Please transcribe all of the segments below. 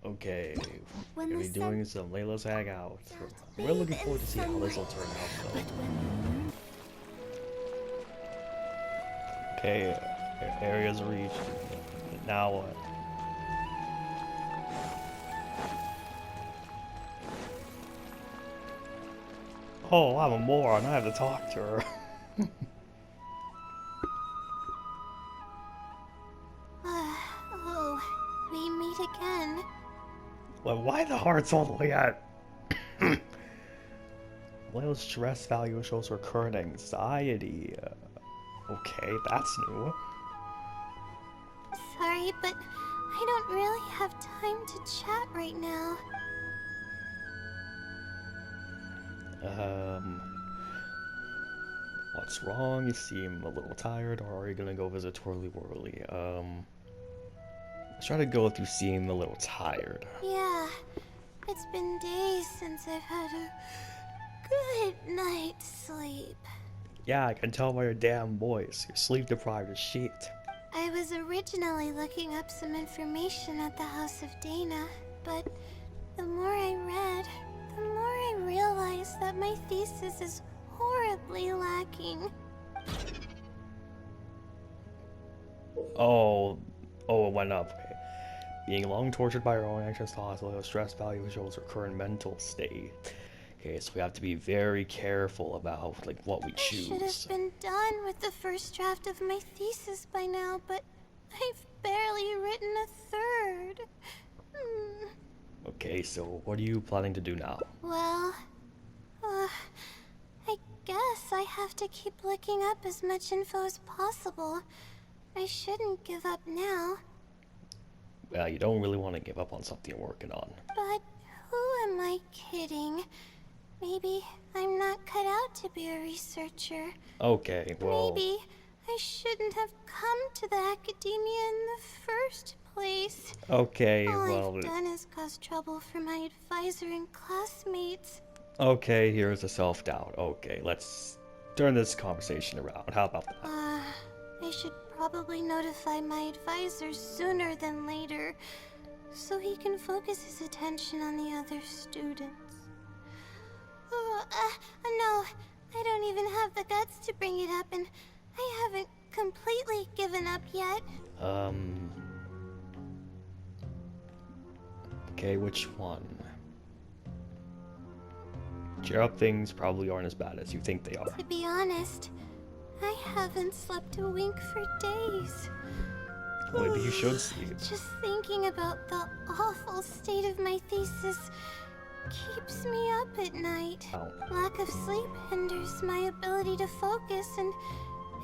Okay, we're When gonna the be doing sun some Layla's Hangout. I'm really bathed looking in forward to see how this will sunlight. turn out, But though. when Okay, areas reached. Now what? Oh, I'm a moron. I have to talk to her. oh, we meet again. Well, why the hearts all the way at? Layla's stress value shows recurrent anxiety. Okay, that's new. Sorry, but I don't really have time to chat right now. Um, what's wrong? You seem a little tired, or are you gonna go visit Twirly Whirly? Let's try to go with you seem a little tired. Yeah, it's been days since I've had a good night's sleep. Yeah, I can tell by your damn voice. You're sleep deprived as shit. I was originally looking up some information at the House of Dana, but the more I read, the more I realized that my thesis is horribly lacking. Oh, it went up. Okay. Being long tortured by your own anxious thoughts, Layla's stress value shows her current mental state. Okay, so we have to be very careful about like what we I should have choose. been done with the first draft of my thesis by now, but I've barely written a third. Hmm. Okay, so what are you planning to do now? Well, uh, I guess I have to keep looking up as much info as possible. I shouldn't give up now. Well, you don't really want to give up on something you're working on. But who am I kidding? Maybe I'm not cut out to be a researcher. Okay, well, Maybe I shouldn't have come to the academia in the first place. okay, All well, I've done is cause trouble for my advisor and classmates. okay, here's the self-doubt. Okay, let's turn this conversation around. How about that? I should probably notify my advisor sooner than later, so he can focus his attention on the other students. No, I don't even have the guts to bring it up, and I haven't completely given up yet. Okay, which one? Cheer up, things probably aren't as bad as you think they are. To be honest, I haven't slept a wink for days. Maybe you should sleep. Just thinking about the awful state of my thesis keeps me up at night. Ow. Lack of sleep hinders my ability to focus, and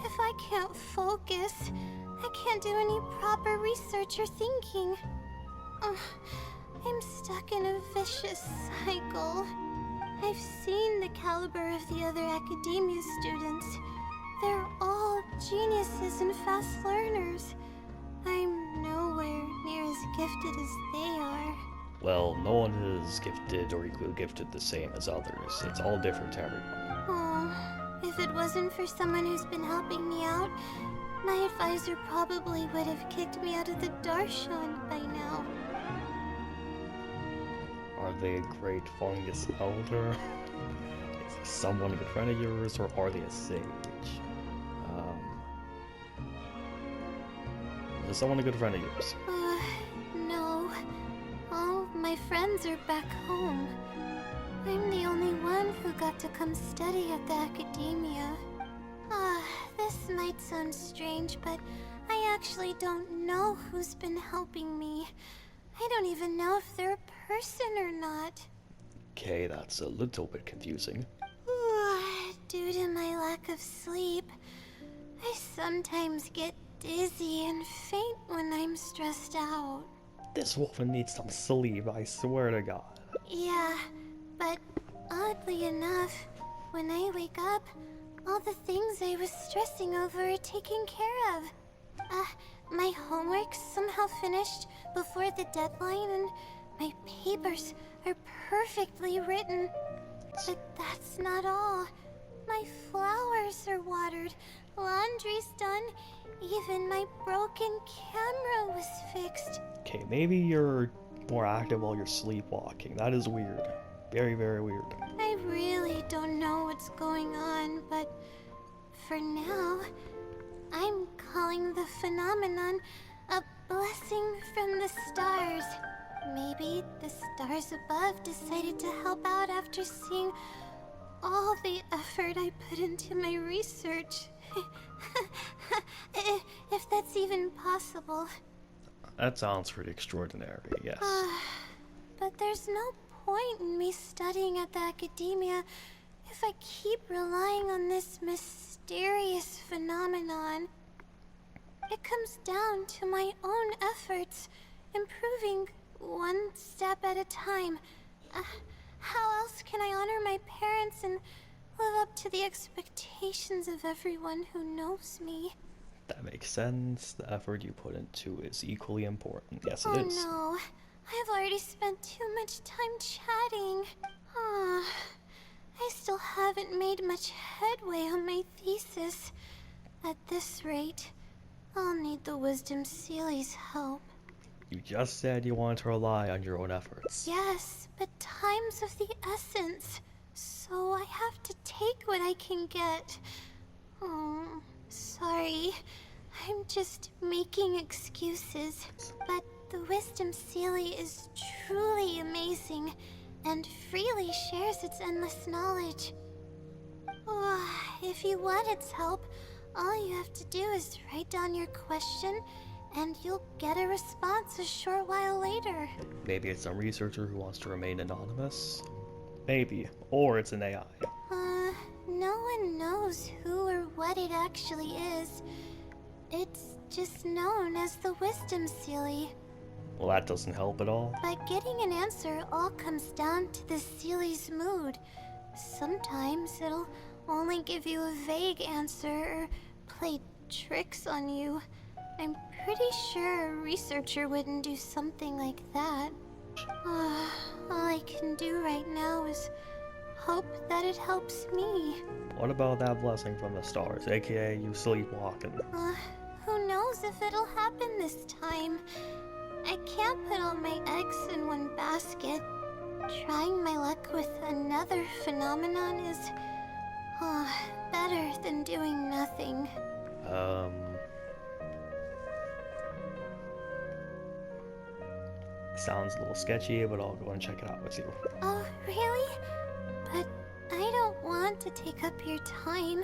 if I can't focus, I can't do any proper research or thinking. I'm stuck in a vicious cycle. I've seen the caliber of the other academia students. They're all geniuses and fast learners. I'm nowhere near as gifted as they are. Well, no one is gifted or equally gifted the same as others. It's all different to everyone. Oh, if it wasn't for someone who's been helping me out, my advisor probably would have kicked me out of the Darshan by now. Are they a great fungus elder? Is someone a good friend of yours, or are they a sage? Is someone a good friend of yours? No. All my friends are back home. I'm the only one who got to come study at the academia. This might sound strange, but I actually don't know who's been helping me. I don't even know if they're a person or not. Okay, that's a little bit confusing. Due to my lack of sleep, I sometimes get dizzy and faint when I'm stressed out. This woman needs some sleep, I swear to God. Yeah, but oddly enough, when I wake up, all the things I was stressing over are taken care of. My homework's somehow finished before the deadline, and my papers are perfectly written. But that's not all. My flowers are watered, laundry's done, even my broken camera was fixed. Okay, maybe you're more active while you're sleepwalking. That is weird. Very, very weird. I really don't know what's going on, but for now, I'm calling the phenomenon a blessing from the stars. Maybe the stars above decided to help out after seeing all the effort I put into my research. If that's even possible. That sounds pretty extraordinary, yes. But there's no point in me studying at the academia if I keep relying on this mysterious phenomenon. It comes down to my own efforts, improving one step at a time. How else can I honor my parents and live up to the expectations of everyone who knows me? That makes sense. The effort you put into is equally important. Yes, it is. Oh no, I've already spent too much time chatting. I still haven't made much headway on my thesis. At this rate, I'll need the Wisdom Sealy's help. You just said you wanted to rely on your own efforts. Yes, but time's of the essence, so I have to take what I can get. Oh, sorry. I'm just making excuses. But the Wisdom Sealy is truly amazing and freely shares its endless knowledge. If you want its help, all you have to do is write down your question and you'll get a response a short while later. Maybe it's some researcher who wants to remain anonymous? Maybe. Or it's an AI. No one knows who or what it actually is. It's just known as the Wisdom Sealy. Well, that doesn't help at all. But getting an answer all comes down to the Sealy's mood. Sometimes it'll only give you a vague answer or play tricks on you. I'm pretty sure a researcher wouldn't do something like that. All I can do right now is hope that it helps me. What about that blessing from the stars, aka you sleepwalking? Who knows if it'll happen this time? I can't put all my eggs in one basket. Trying my luck with another phenomenon is better than doing nothing. Sounds a little sketchy, but I'll go and check it out with you. Oh, really? But I don't want to take up your time.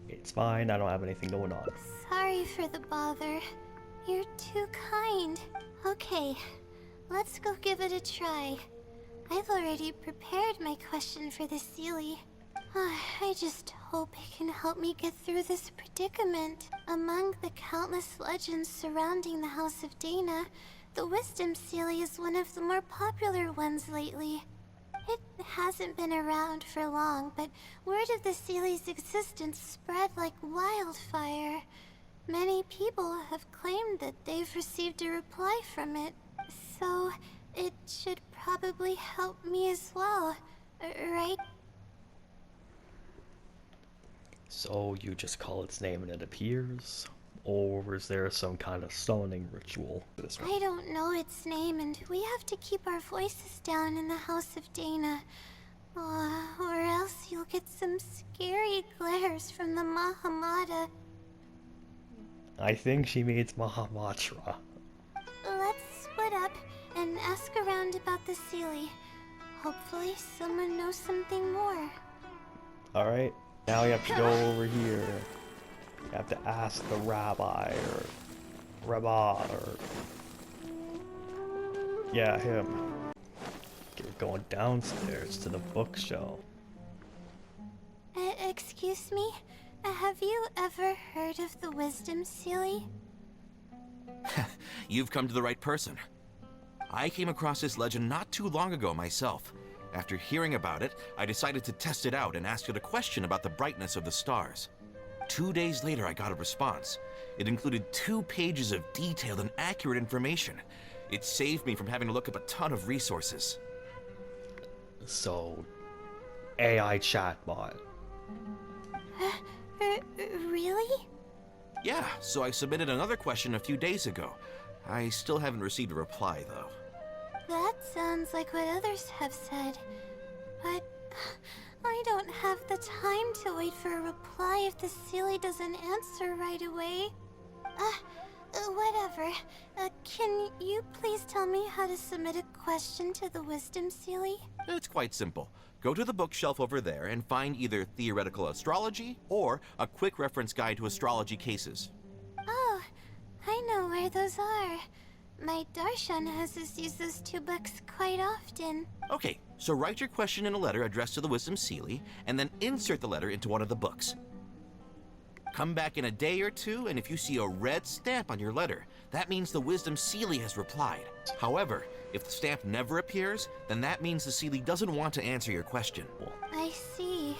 It's fine, I don't have anything going on. Sorry for the bother. You're too kind. Okay, let's go give it a try. I've already prepared my question for the Sealy. I just hope it can help me get through this predicament. Among the countless legends surrounding the House of Dana, the Wisdom Sealy is one of the more popular ones lately. It hasn't been around for long, but word of the Sealy's existence spread like wildfire. Many people have claimed that they've received a reply from it, so it should probably help me as well, right? So you just call its name and it appears? Or is there some kind of summoning ritual for this one? I don't know its name, and we have to keep our voices down in the House of Dana. Or else you'll get some scary glares from the Mahamada. I think she means Mahamatra. Let's split up and ask around about the Sealy. Hopefully someone knows something more. Alright, now you have to go over here. You have to ask the rabbi or Rabbi or... yeah, him. You're going downstairs to the bookshelf. Excuse me? Have you ever heard of the Wisdom Sealy? You've come to the right person. I came across this legend not too long ago myself. After hearing about it, I decided to test it out and asked it a question about the brightness of the stars. 2 days later, I got a response. It included 2 pages of detailed and accurate information. It saved me from having to look up a ton of resources. So, AI chatbot. Really? Yeah, so I submitted another question a few days ago. I still haven't received a reply, though. That sounds like what others have said. But I don't have the time to wait for a reply if the Sealy doesn't answer right away. Whatever. Can you please tell me how to submit a question to the Wisdom Sealy? It's quite simple. Go to the bookshelf over there and find either theoretical astrology or a quick reference guide to astrology cases. Oh, I know where those are. My Darshan has us use those two books quite often. Okay, so write your question in a letter addressed to the Wisdom Sealy, and then insert the letter into one of the books. Come back in a day or two, and if you see a red stamp on your letter, that means the Wisdom Sealy has replied. However, if the stamp never appears, then that means the Sealy doesn't want to answer your question. I see.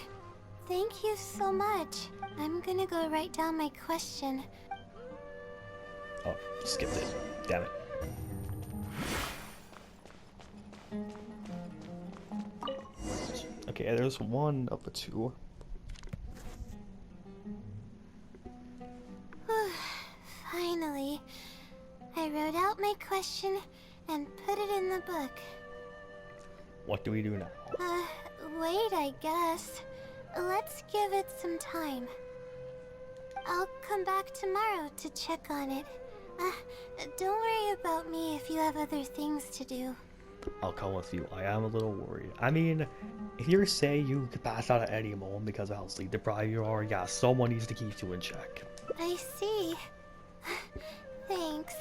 Thank you so much. I'm gonna go write down my question. Oh, skipped it. Damn it. Okay, there's one of the two. Finally. I wrote out my question and put it in the book. What do we do now? Wait, I guess. Let's give it some time. I'll come back tomorrow to check on it. Don't worry about me if you have other things to do. I'll come with you. I am a little worried. I mean, if you say you could pass out at any moment because of how sleep deprived you are, yeah, someone needs to keep you in check. I see. Thanks.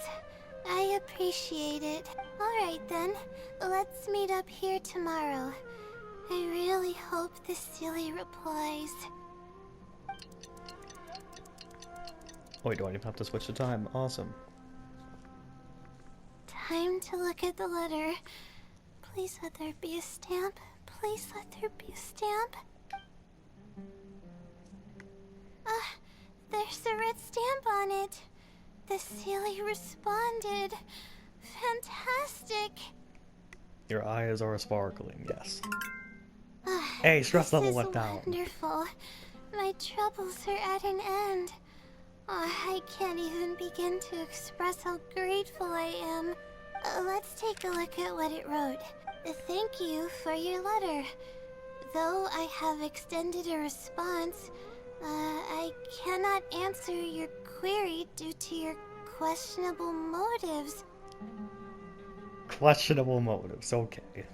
I appreciate it. Alright then, let's meet up here tomorrow. I really hope the Sealy replies. Oh, wait, do I even have to switch the time? Awesome. Time to look at the letter. Please let there be a stamp. Please let there be a stamp. There's a red stamp on it. The Sealy responded. Fantastic. Your eyes are sparkling, yes. Hey, stress level went down. Wonderful. My troubles are at an end. I can't even begin to express how grateful I am. Let's take a look at what it wrote. Thank you for your letter. Though I have extended a response, I cannot answer your query due to your questionable motives. Questionable motives, okay.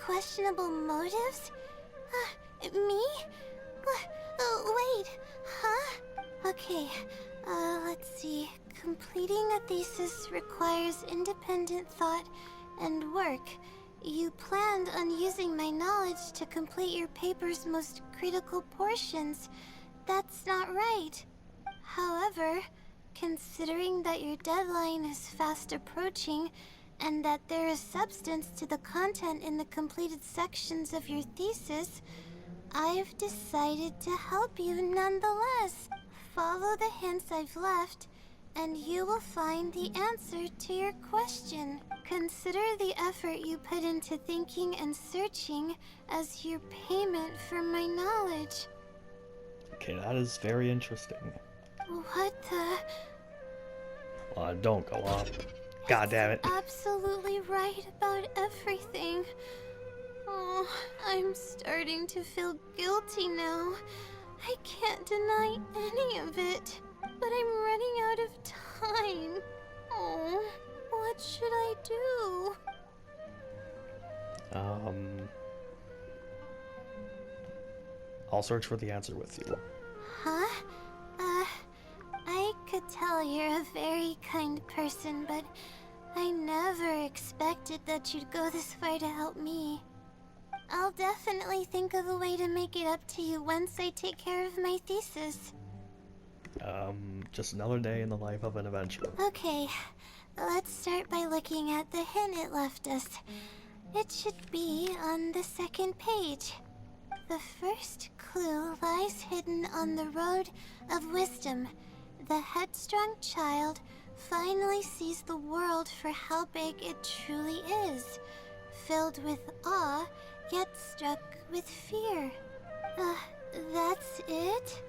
Questionable motives? Me? Wait, huh? Okay, let's see. Completing a thesis requires independent thought and work. You planned on using my knowledge to complete your paper's most critical portions. That's not right. However, considering that your deadline is fast approaching, and that there is substance to the content in the completed sections of your thesis, I've decided to help you nonetheless. Follow the hints I've left, and you will find the answer to your question. Consider the effort you put into thinking and searching as your payment for my knowledge. Okay, that is very interesting. What the? Don't go up. God damn it. Absolutely right about everything. Oh, I'm starting to feel guilty now. I can't deny any of it, but I'm running out of time. Oh, what should I do? I'll search for the answer with you. Huh? I could tell you're a very kind person, but I never expected that you'd go this far to help me. I'll definitely think of a way to make it up to you once I take care of my thesis. Just another day in the life of an adventurer. Okay, let's start by looking at the hint it left us. It should be on the second page. The first clue lies hidden on the road of wisdom. The headstrong child finally sees the world for how big it truly is, filled with awe, yet struck with fear. That's it?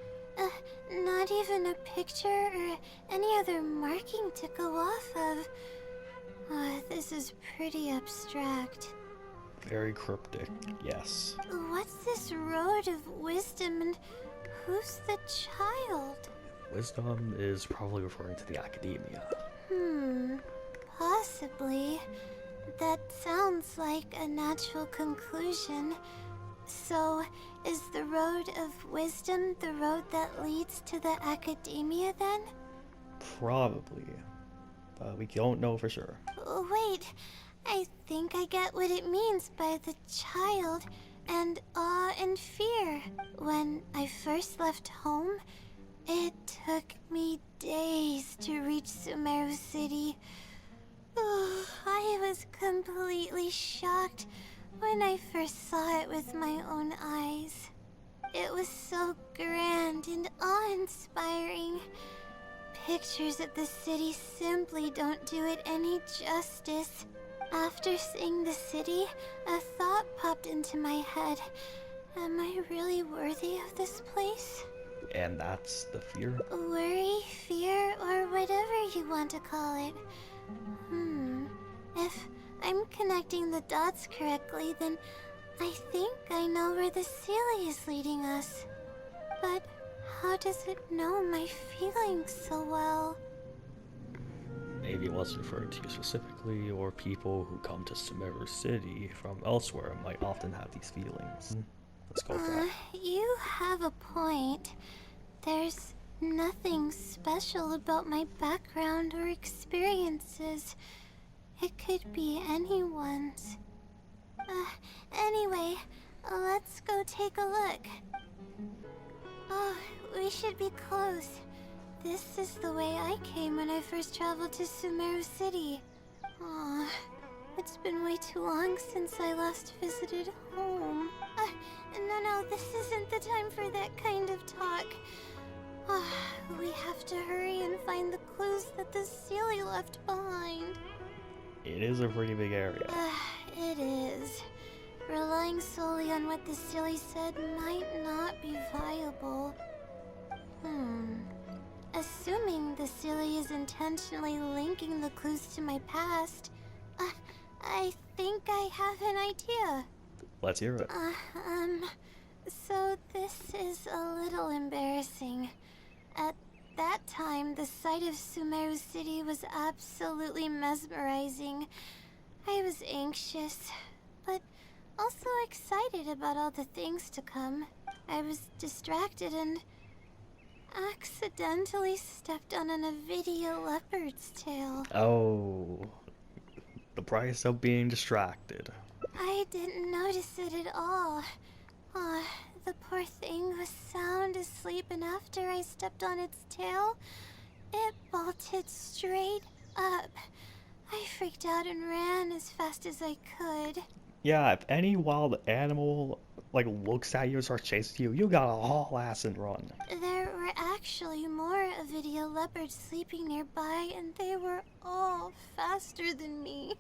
Not even a picture or any other marking to go off of. This is pretty abstract. Very cryptic, yes. What's this road of wisdom and who's the child? Wisdom is probably referring to the academia. Possibly. That sounds like a natural conclusion. So, is the road of wisdom the road that leads to the academia then? Probably. But we don't know for sure. Wait, I think I get what it means by the child and awe and fear. When I first left home, it took me days to reach Sumeru City. I was completely shocked when I first saw it with my own eyes. It was so grand and awe-inspiring. Pictures of the city simply don't do it any justice. After seeing the city, a thought popped into my head. Am I really worthy of this place? And that's the fear? Worry, fear, or whatever you want to call it. If I'm connecting the dots correctly, then I think I know where the Sealy is leading us. But how does it know my feelings so well? Maybe it was referring to you specifically, or people who come to Sumeru City from elsewhere might often have these feelings. Let's go for that. You have a point. There's nothing special about my background or experiences. It could be anyone's. Anyway, let's go take a look. Oh, we should be close. This is the way I came when I first traveled to Sumeru City. Aw, it's been way too long since I last visited home. No, this isn't the time for that kind of talk. We have to hurry and find the clues that the Sealy left behind. It is a pretty big area. It is. Relying solely on what the Sealy said might not be viable. Assuming the Sealy is intentionally linking the clues to my past, I think I have an idea. Let's hear it. So this is a little embarrassing. At that time, the sight of Sumeru City was absolutely mesmerizing. I was anxious, but also excited about all the things to come. I was distracted and accidentally stepped on an Avidia leopard's tail. Oh, the price of being distracted. I didn't notice it at all. The poor thing was sound asleep, and after I stepped on its tail, it bolted straight up. I freaked out and ran as fast as I could. Yeah, if any wild animal looks at you and starts chasing you, you gotta haul ass and run. There were actually more Avidia leopards sleeping nearby, and they were all faster than me.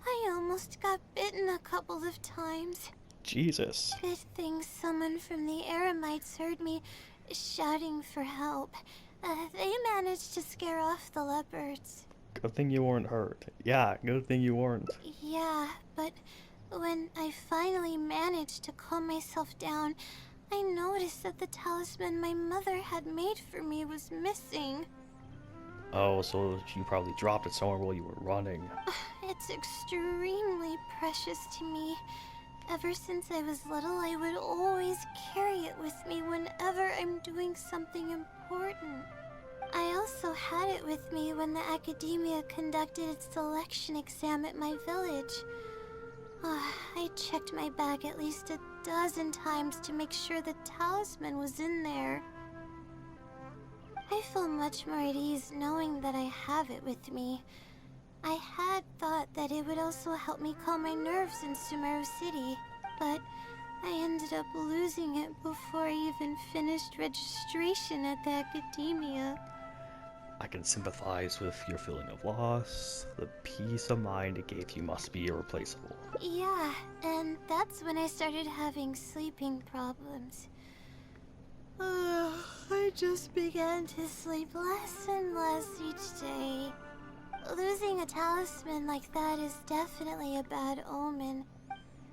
I almost got bitten a couple of times. Jesus. Good thing someone from the Eremites heard me shouting for help. They managed to scare off the leopards. Good thing you weren't hurt. Yeah, good thing you weren't. Yeah, but when I finally managed to calm myself down, I noticed that the talisman my mother had made for me was missing. Oh, so you probably dropped it somewhere while you were running. It's extremely precious to me. Ever since I was little, I would always carry it with me whenever I'm doing something important. I also had it with me when the academia conducted its selection exam at my village. I checked my bag at least a dozen times to make sure the talisman was in there. I feel much more at ease knowing that I have it with me. I had thought that it would also help me calm my nerves in Sumeru City, but I ended up losing it before I even finished registration at the academia. I can sympathize with your feeling of loss. The peace of mind it gave you must be irreplaceable. Yeah, and that's when I started having sleeping problems. I just began to sleep less and less each day. Losing a talisman like that is definitely a bad omen.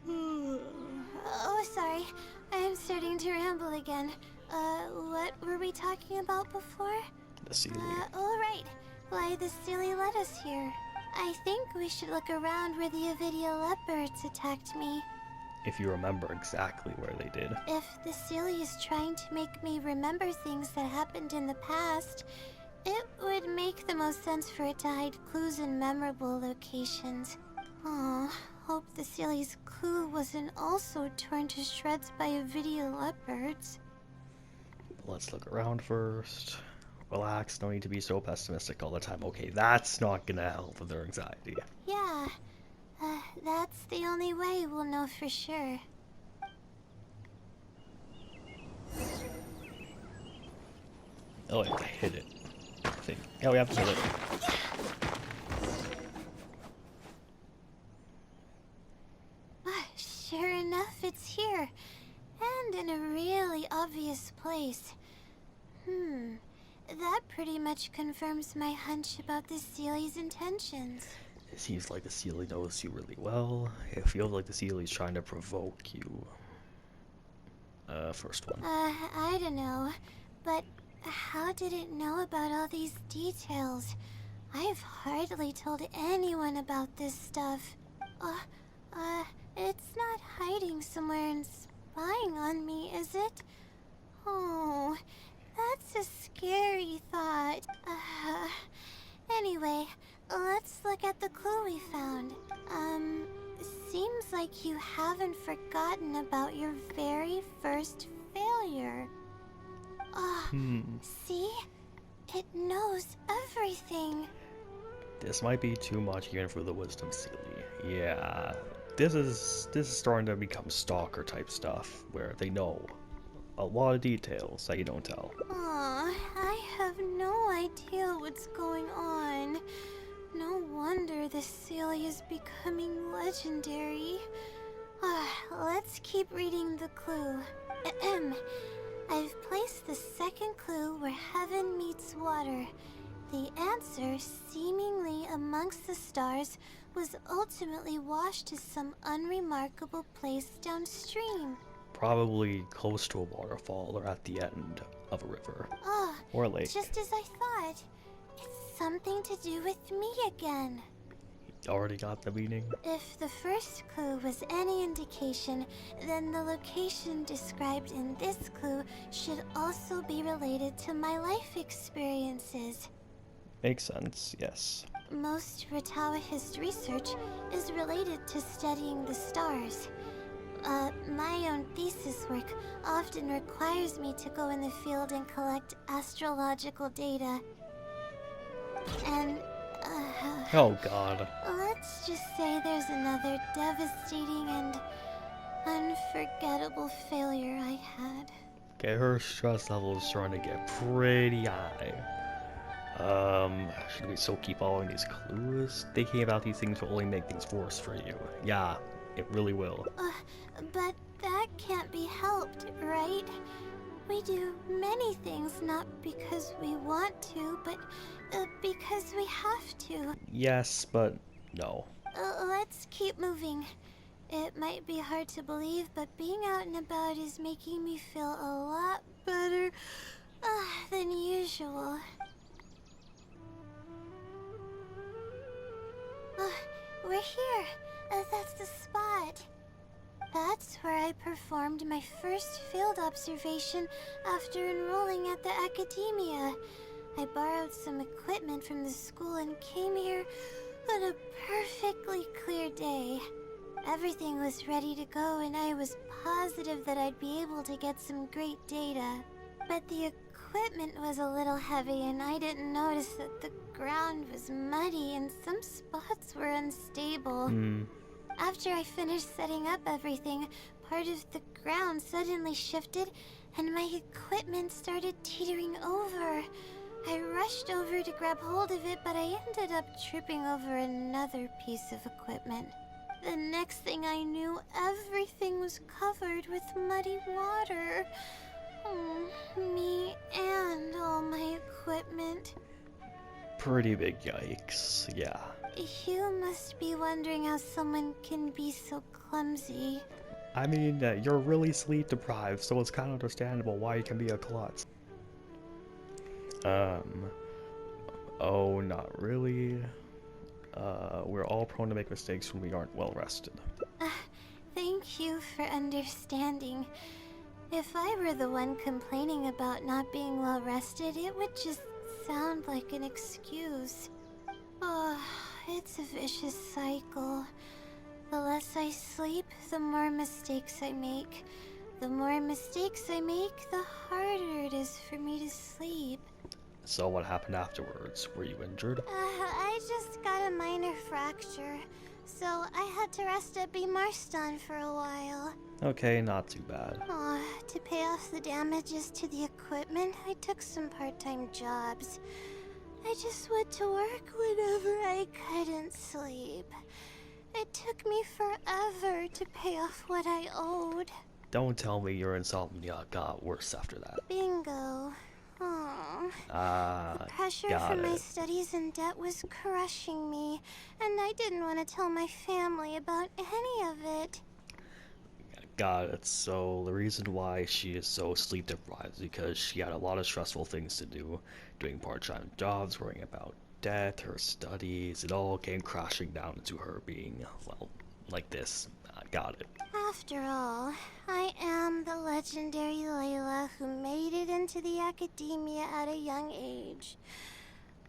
Oh, sorry. I'm starting to ramble again. What were we talking about before? The Sealy. Oh, right. Why the Sealy led us here. I think we should look around where the Avidia leopards attacked me. If you remember exactly where they did. If the Sealy is trying to make me remember things that happened in the past, it would make the most sense for it to hide clues in memorable locations. Oh, hope the Sealy's clue wasn't also torn to shreds by Avidia leopards. Let's look around first. Relax, no need to be so pessimistic all the time. Okay, that's not gonna help with their anxiety. Yeah, that's the only way we'll know for sure. Oh, we have to hit it. I think. Yeah, we have to hit it. Sure enough, it's here. And in a really obvious place. That pretty much confirms my hunch about the Sealy's intentions. It seems like the Sealy knows you really well. It feels like the Sealy's trying to provoke you. First one. I don't know. But how did it know about all these details? I've hardly told anyone about this stuff. It's not hiding somewhere and spying on me, is it? Oh, that's a scary thought. Anyway, let's look at the clue we found. Seems like you haven't forgotten about your very first failure. See? It knows everything. This might be too much even for the Wisdom Sealy. Yeah, this is starting to become stalker type stuff where they know a lot of details that you don't tell. Aw, I have no idea what's going on. No wonder the Sealy is becoming legendary. Let's keep reading the clue. I've placed the second clue where heaven meets water. The answer, seemingly amongst the stars, was ultimately washed to some unremarkable place downstream. Probably close to a waterfall or at the end of a river. Or a lake. Just as I thought. It's something to do with me again. You already got the meaning? If the first clue was any indication, then the location described in this clue should also be related to my life experiences. Makes sense, yes. Most Ratawahist research is related to studying the stars. My own thesis work often requires me to go in the field and collect astrological data. And, Oh god. let's just say there's another devastating and unforgettable failure I had. Okay, her stress level is starting to get pretty high. Should we still keep following these clues? Thinking about these things will only make things worse for you. Yeah, it really will. But that can't be helped, right? We do many things not because we want to, but because we have to. Yes, but no. Let's keep moving. It might be hard to believe, but being out and about is making me feel a lot better than usual. We're here. That's the spot. That's where I performed my first field observation after enrolling at the academia. I borrowed some equipment from the school and came here on a perfectly clear day. Everything was ready to go and I was positive that I'd be able to get some great data. But the equipment was a little heavy and I didn't notice that the ground was muddy and some spots were unstable. After I finished setting up everything, part of the ground suddenly shifted and my equipment started teetering over. I rushed over to grab hold of it, but I ended up tripping over another piece of equipment. The next thing I knew, everything was covered with muddy water. Me and all my equipment. Pretty big yikes, yeah. You must be wondering how someone can be so clumsy. I mean, you're really sleep deprived, so it's kind of understandable why you can be a klutz. Oh, not really. We're all prone to make mistakes when we aren't well rested. Thank you for understanding. If I were the one complaining about not being well rested, it would just sound like an excuse. Oh, it's a vicious cycle. The less I sleep, the more mistakes I make. The more mistakes I make, the harder it is for me to sleep. So what happened afterwards? Were you injured? I just got a minor fracture, so I had to rest at B. Marston for a while. Okay, not too bad. Aw, to pay off the damages to the equipment, I took some part-time jobs. I just went to work whenever I couldn't sleep. It took me forever to pay off what I owed. Don't tell me your insomnia got worse after that. Bingo. The pressure got from my it. studies and debt was crushing me, and I didn't want to tell my family about any of it. Got it. So the reason why she is so sleep deprived is because she had a lot of stressful things to do, doing part-time jobs, worrying about debt, her studies. It all came crashing down into her being, well, like this. Got it. After all, I am the legendary Layla who made it into the academia at a young age.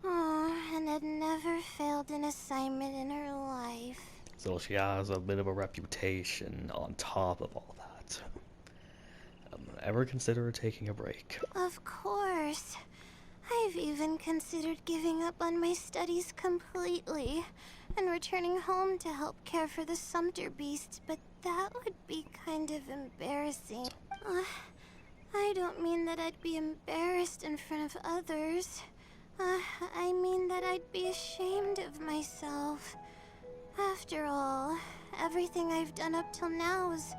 Oh, and had never failed an assignment in her life. So she has a bit of a reputation on top of all that. Ever consider taking a break? Of course. I've even considered giving up on my studies completely and returning home to help care for the Sumter beasts, but that would be kind of embarrassing. I don't mean that I'd be embarrassed in front of others. I mean that I'd be ashamed of myself. After all, everything I've done up till now is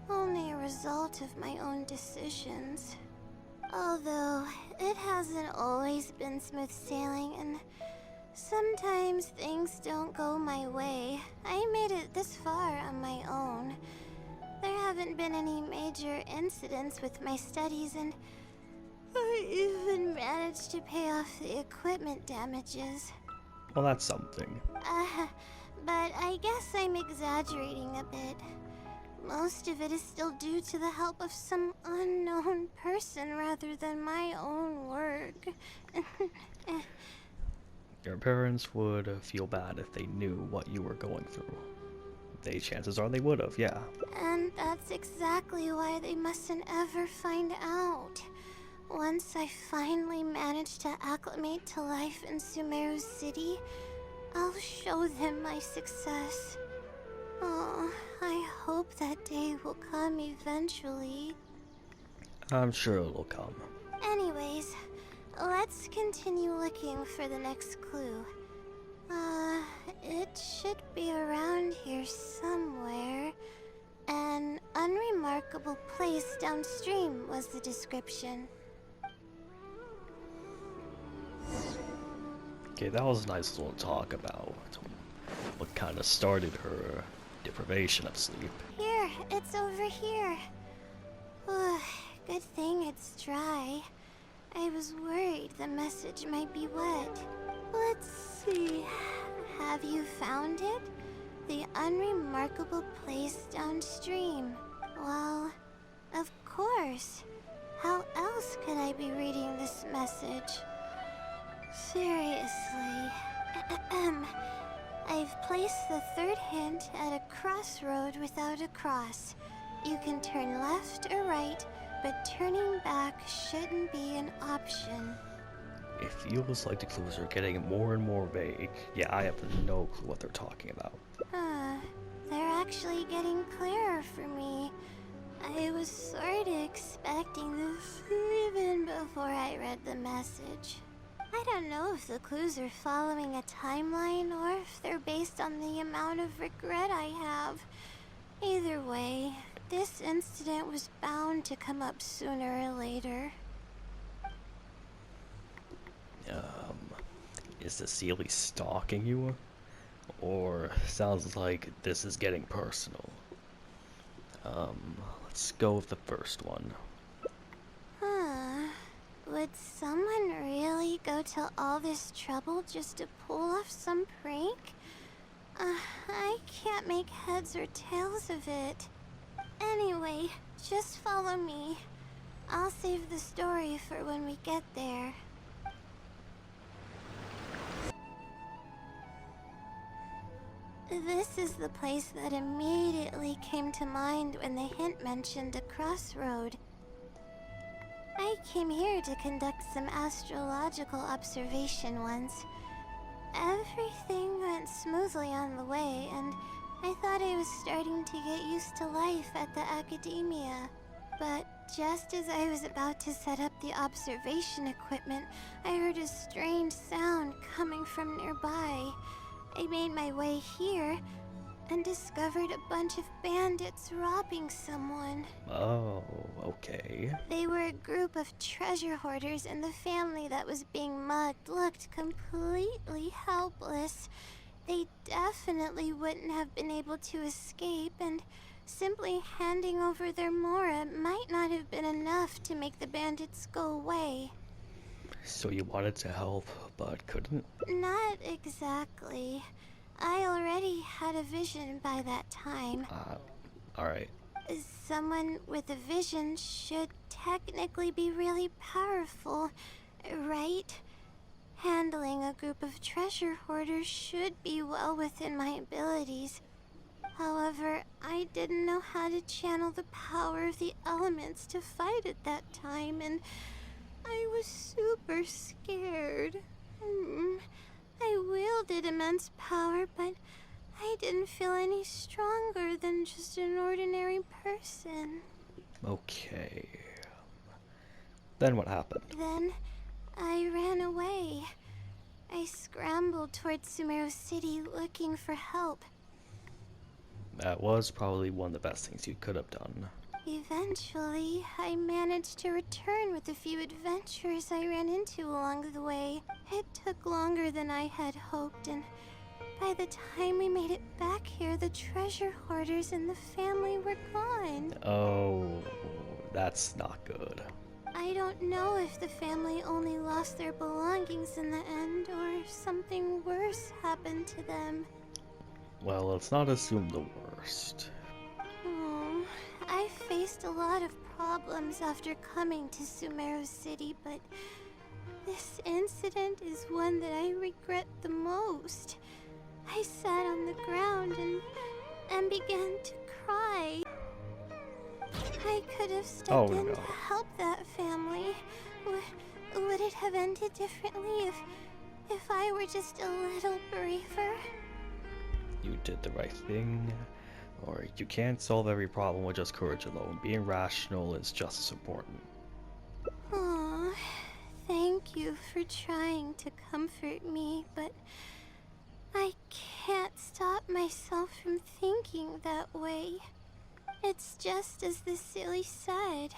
only a result of my own decisions. Although, it hasn't always been smooth sailing, and sometimes things don't go my way. I made it this far on my own. There haven't been any major incidents with my studies, and I even managed to pay off the equipment damages. Well, that's something. But I guess I'm exaggerating a bit. Most of it is still due to the help of some unknown person rather than my own work. Your parents would feel bad if they knew what you were going through. Chances are they would have, yeah. And that's exactly why they mustn't ever find out. Once I finally manage to acclimate to life in Sumeru City, I'll show them my success. Oh, I hope that day will come eventually. I'm sure it'll come. Anyways, let's continue looking for the next clue. It should be around here somewhere. An unremarkable place downstream was the description. Okay, that was a nice little talk about what kind of started her deprivation of sleep. Here, it's over here. Good thing it's dry. I was worried the message might be wet. Let's see. Have you found it? The unremarkable place downstream. Well, of course. How else could I be reading this message? Seriously. I've placed the third hint at a crossroad without a cross. You can turn left or right, but turning back shouldn't be an option. It feels like the clues are getting more and more vague. Yeah, I have no clue what they're talking about. They're actually getting clearer for me. I was sort of expecting this even before I read the message. I don't know if the clues are following a timeline or if they're based on the amount of regret I have. Either way, This incident was bound to come up sooner or later. Is the Sealy stalking you? Or sounds like this is getting personal. Let's go with the first one. Huh. Would someone really go to all this trouble just to pull off some prank? I can't make heads or tails of it. Anyway, just follow me. I'll save the story for when we get there. This is the place that immediately came to mind when the hint mentioned a crossroad. I came here to conduct some astrological observation once. Everything went smoothly on the way, and I thought I was starting to get used to life at the academia. But just as I was about to set up the observation equipment, I heard a strange sound coming from nearby. I made my way here and discovered a bunch of bandits robbing someone. Oh, okay. They were a group of treasure hoarders, and the family that was being mugged looked completely helpless. They definitely wouldn't have been able to escape, and simply handing over their mora might not have been enough to make the bandits go away. So you wanted to help, but couldn't? Not exactly. I already had a vision by that time. Alright. Someone with a vision should technically be really powerful, right? Handling a group of treasure hoarders should be well within my abilities. However, I didn't know how to channel the power of the elements to fight at that time, and I was super scared. I wielded immense power, but I didn't feel any stronger than just an ordinary person. Okay. Then what happened? Then I ran away. I scrambled towards Sumeru City looking for help. That was probably one of the best things you could have done. Eventually, I managed to return with a few adventures I ran into along the way. It took longer than I had hoped, and by the time we made it back here, the treasure hoarders and the family were gone. Oh, that's not good. I don't know if the family only lost their belongings in the end, or if something worse happened to them. Well, let's not assume the worst. I faced a lot of problems after coming to Sumeru City, but this incident is one that I regret the most. I sat on the ground and began to cry. I could have stepped in to help that family. Would it have ended differently if I were just a little braver? You did the right thing. Or you can't solve every problem with just courage alone. Being rational is just as important. Aw, thank you for trying to comfort me, but I can't stop myself from thinking that way. It's just as the silly said.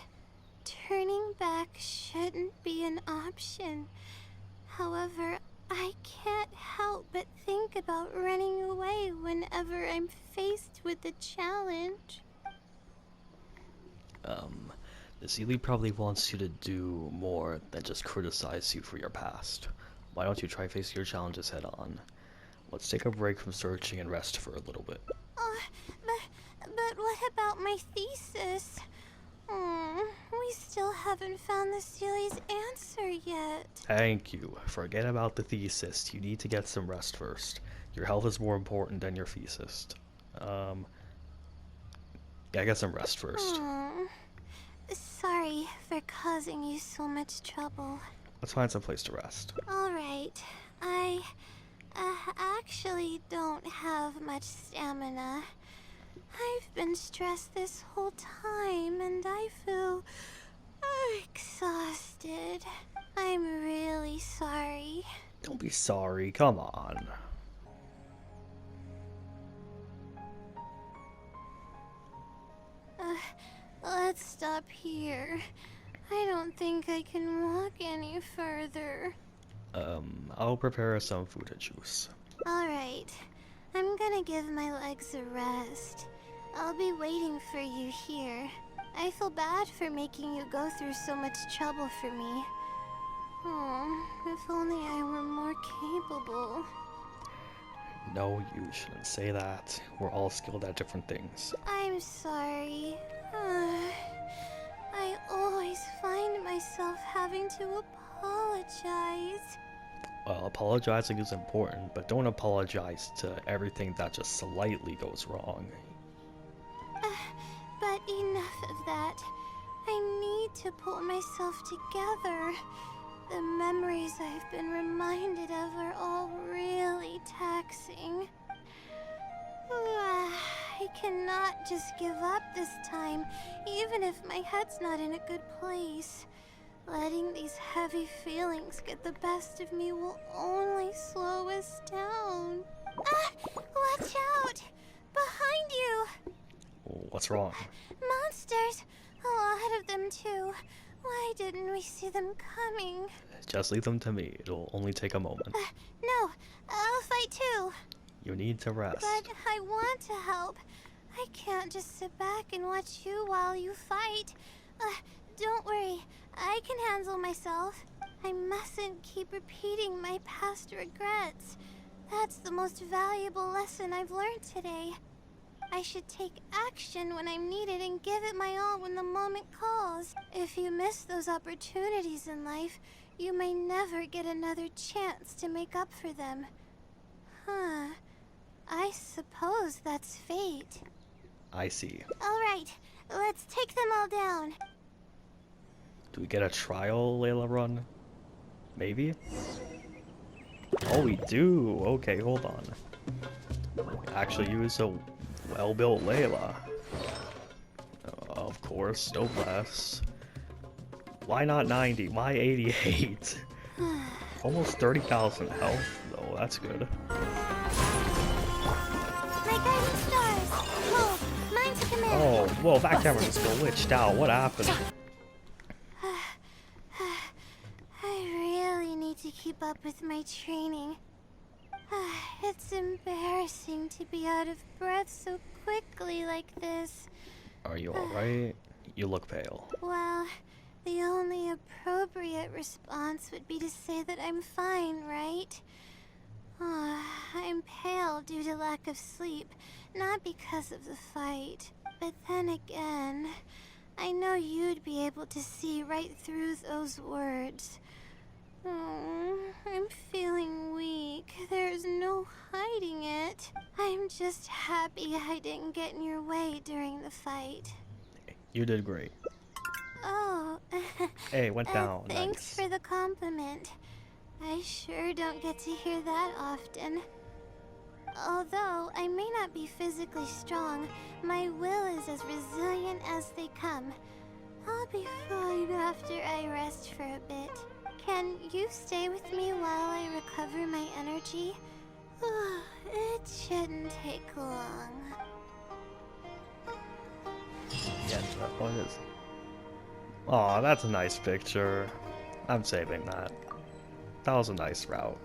Turning back shouldn't be an option. However, I can't help but think about running away whenever I'm faced with a challenge. The Sealy probably wants you to do more than just criticize you for your past. Why don't you try facing your challenges head on? Let's take a break from searching and rest for a little bit. But what about my thesis? We still haven't found the Sealy's answer yet. Thank you. Forget about the thesis. You need to get some rest first. Your health is more important than your thesis. Yeah, get some rest first. Sorry for causing you so much trouble. Let's find some place to rest. Alright, I actually don't have much stamina. I've been stressed this whole time, and I feel exhausted. I'm really sorry. Don't be sorry, come on. stop here. I don't think I can walk any further. I'll prepare some food and juice. Alright. I'm gonna give my legs a rest. I'll be waiting for you here. I feel bad for making you go through so much trouble for me. Oh, if only I were more capable. No, you shouldn't say that. We're all skilled at different things. I'm sorry. I always find myself having to apologize. Well, apologizing is important, but don't apologize to everything that just slightly goes wrong. But enough of that. I need to pull myself together. The memories I've been reminded of are all really taxing. I cannot just give up this time, even if my head's not in a good place. Letting these heavy feelings get the best of me will only slow us down. Watch out! Behind you! What's wrong? Monsters! A lot of them too. Why didn't we see them coming? Just leave them to me. It'll only take a moment. No, I'll fight too. You need to rest. But I want to help. I can't just sit back and watch you while you fight. Don't worry, I can handle myself. I mustn't keep repeating my past regrets. That's the most valuable lesson I've learned today. I should take action when I'm needed and give it my all when the moment calls. If you miss those opportunities in life, you may never get another chance to make up for them. Huh. I suppose that's fate. I see. Alright, let's take them all down. Do we get a trial Layla run? Maybe? Oh, we do! Okay, hold on. Actually use a well-built Layla. Of course, no less. Why not 90? Why 88? Almost 30,000 health, though. That's good. My guiding stars! Hold, mine to command! Oh, whoa, that camera just glitched out. What happened? I really need to keep up with my training. It's embarrassing to be out of breath so quickly like this. Are you alright? You look pale. Well, the only appropriate response would be to say that I'm fine, right? I'm pale due to lack of sleep, not because of the fight. But then again, I know you'd be able to see right through those words. I'm feeling weak. There's no hiding it. I'm just happy I didn't get in your way during the fight. You did great. Oh. Hey, went down. Thanks Nice. for the compliment. I sure don't get to hear that often. Although I may not be physically strong, my will is as resilient as they come. I'll be fine after I rest for a bit. Can you stay with me while I recover my energy? It shouldn't take long. Yeah, that one is. Aw, that's a nice picture. I'm saving that. That was a nice route.